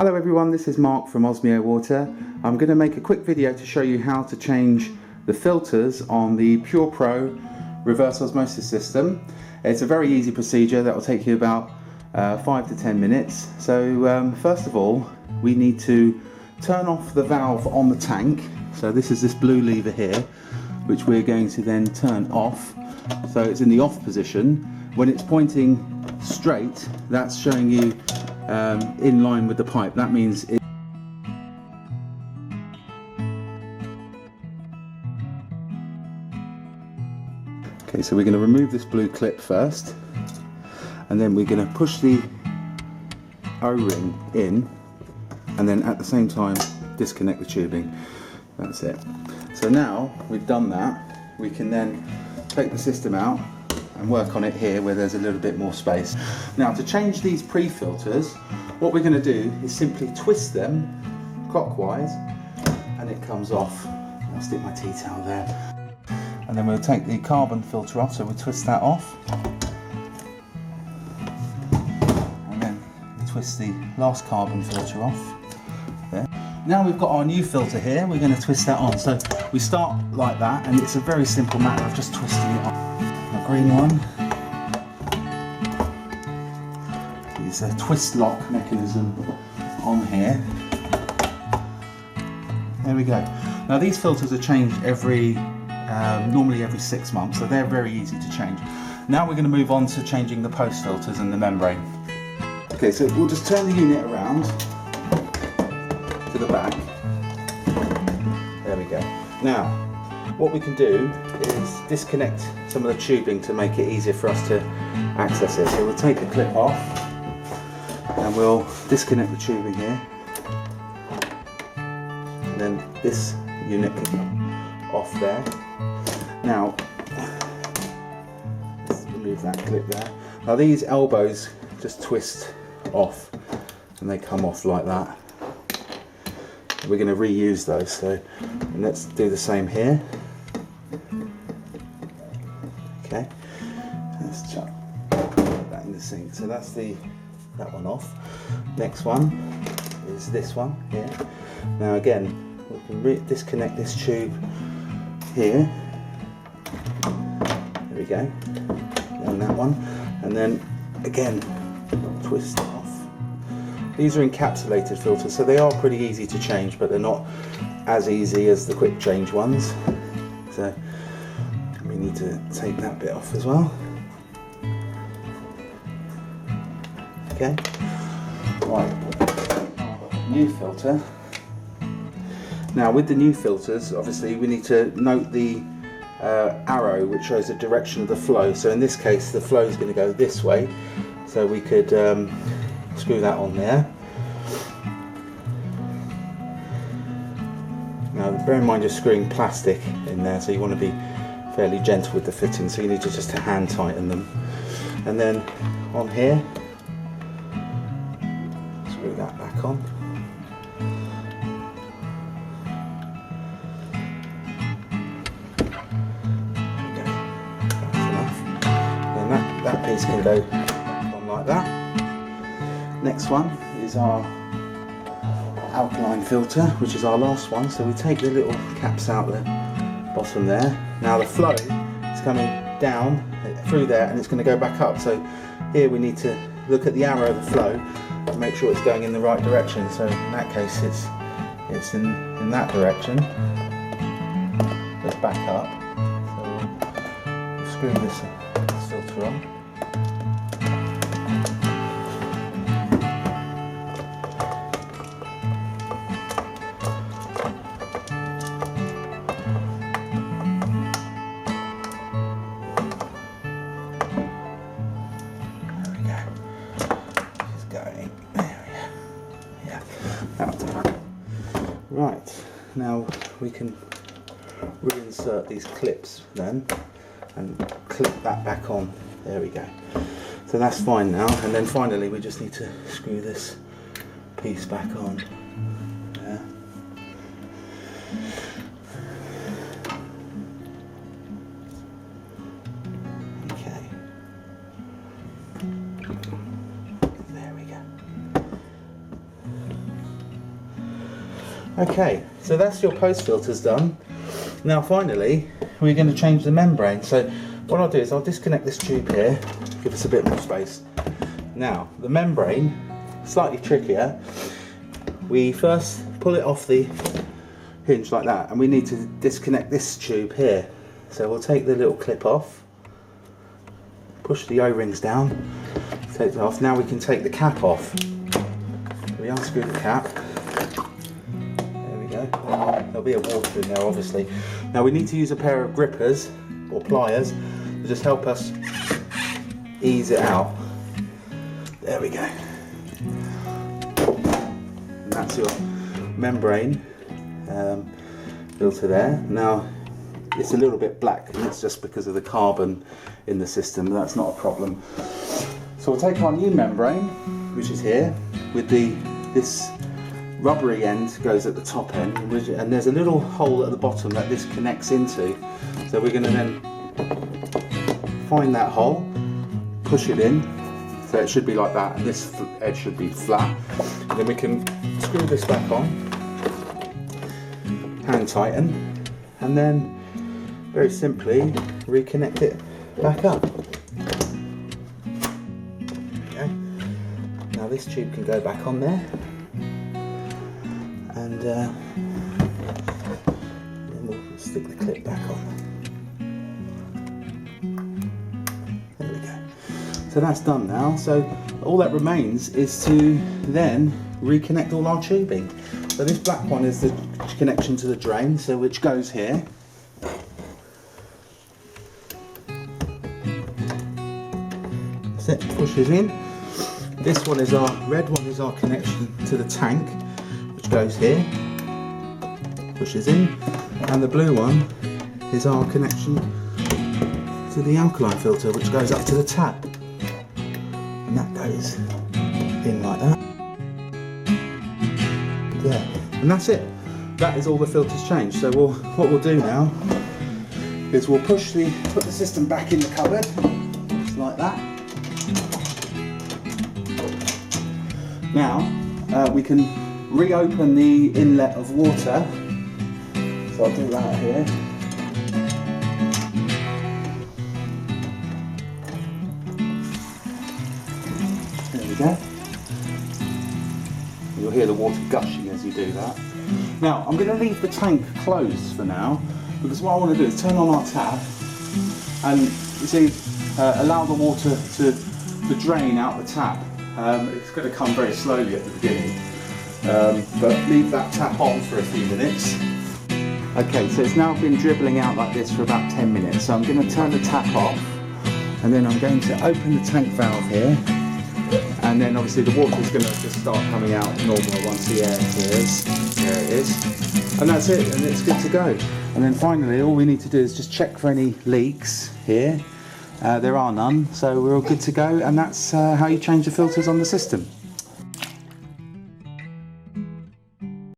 Hello everyone, this is Mark from Osmo Water. I'm going to make a quick video to show you how to change the filters on the Pure Pro reverse osmosis system. It's a very easy procedure that will take you about 5 to 10 minutes. So first of all, we need to turn off the valve on the tank. So this is this blue lever here, which we're going to then turn off. So it's in the off position. When it's pointing straight, that's showing you in line with the pipe. That means it okay, so we're going to remove this blue clip first, and then we're going to push the O-ring in, and then at the same time disconnect the tubing. That's it. So now we've done that, we can then take the system out and work on it here where there's a little bit more space. Now to change these pre-filters, what we're going to do is simply twist them clockwise and it comes off. I'll stick my tea towel there. And then we'll take the carbon filter off, so we'll twist that off. And then twist the last carbon filter off. There. Now we've got our new filter here, we're going to twist that on. So we start like that, and it's a very simple matter of just twisting it on. The green one is a twist lock mechanism on here. There we go. Now these filters are changed normally every 6 months, so they're very easy to change. Now we're going to move on to changing the post filters and the membrane. Okay, so we'll just turn the unit around to the back. There we go. Now what we can do is disconnect some of the tubing to make it easier for us to access it. So we'll take the clip off and we'll disconnect the tubing here, and then this unit can come off there. Now let's remove that clip there. Now these elbows just twist off and they come off like that. We're going to reuse those, so let's do the same here. Okay, let's chuck that in the sink. So that's that one off. Next one is this one here. Now again, we can disconnect this tube here. There we go. And that one, and then again twist it off. These are encapsulated filters, so they are pretty easy to change, but they're not as easy as the quick change ones. So we need to take that bit off as well. Okay, right, new filter. Now with the new filters, obviously we need to note the arrow which shows the direction of the flow. So in this case the flow is going to go this way, so we could screw that on there. Now bear in mind you're screwing plastic in there, so you want to be fairly gentle with the fitting, so you need to just hand tighten them. And then on here, screw that back on. There we go. That's enough. Then that piece can go back on like that. Next one is our alkaline filter, which is our last one. So we take the little caps out the bottom there. Now the flow is coming down through there and it's going to go back up. So here we need to look at the arrow of the flow and make sure it's going in the right direction. So in that case it's in that direction. Goes back up. So we'll screw this filter on. Right, now we can reinsert these clips then and clip that back on. There we go. So that's fine now, and then finally we just need to screw this piece back on. There. Okay. There we go. Okay, so that's your post filters done. Now finally, we're going to change the membrane. So what I'll do is I'll disconnect this tube here, give us a bit more space. Now, the membrane, slightly trickier. We first pull it off the hinge like that, and we need to disconnect this tube here. So we'll take the little clip off, push the O-rings down, take it off. Now we can take the cap off. We unscrew the cap. There we go. There'll be a water in there, obviously. Now we need to use a pair of grippers or pliers to just help us ease it out. There we go. And that's your membrane filter there. Now it's a little bit black, and it's just because of the carbon in the system. That's not a problem. So we'll take our new membrane, which is here, with this rubbery end goes at the top end, and there's a little hole at the bottom that this connects into. So we're going to then find that hole, push it in, so it should be like that, and this edge should be flat. And then we can screw this back on, hand tighten, and then very simply reconnect it back up. Okay. Now this tube can go back on there, and then we'll stick the clip back on. There we go. So that's done now. So all that remains is to then reconnect all our tubing. So this black one is the connection to the drain, so which goes here. That's it, pushes in. This one is our red one is our connection to the tank, which goes here, pushes in, and the blue one is our connection to the alkaline filter, which goes up to the tap, and that goes in like that. There, and that's it. That is all the filters changed. So what we'll do now is we'll put the system back in the cupboard, just like that. Now we can reopen the inlet of water. So I'll do that here. There we go. You'll hear the water gushing as you do that. Now I'm going to leave the tank closed for now, because what I want to do is turn on our tap and, you see, allow the water to drain out the tap. It's going to come very slowly at the beginning, but leave that tap on for a few minutes. Okay, so it's now been dribbling out like this for about 10 minutes, so I'm going to turn the tap off, and then I'm going to open the tank valve here, and then obviously the water is going to just start coming out normal once the air clears. There it is, and that's it, and it's good to go. And then finally all we need to do is just check for any leaks here. There are none, so we're all good to go, and that's how you change the filters on the system.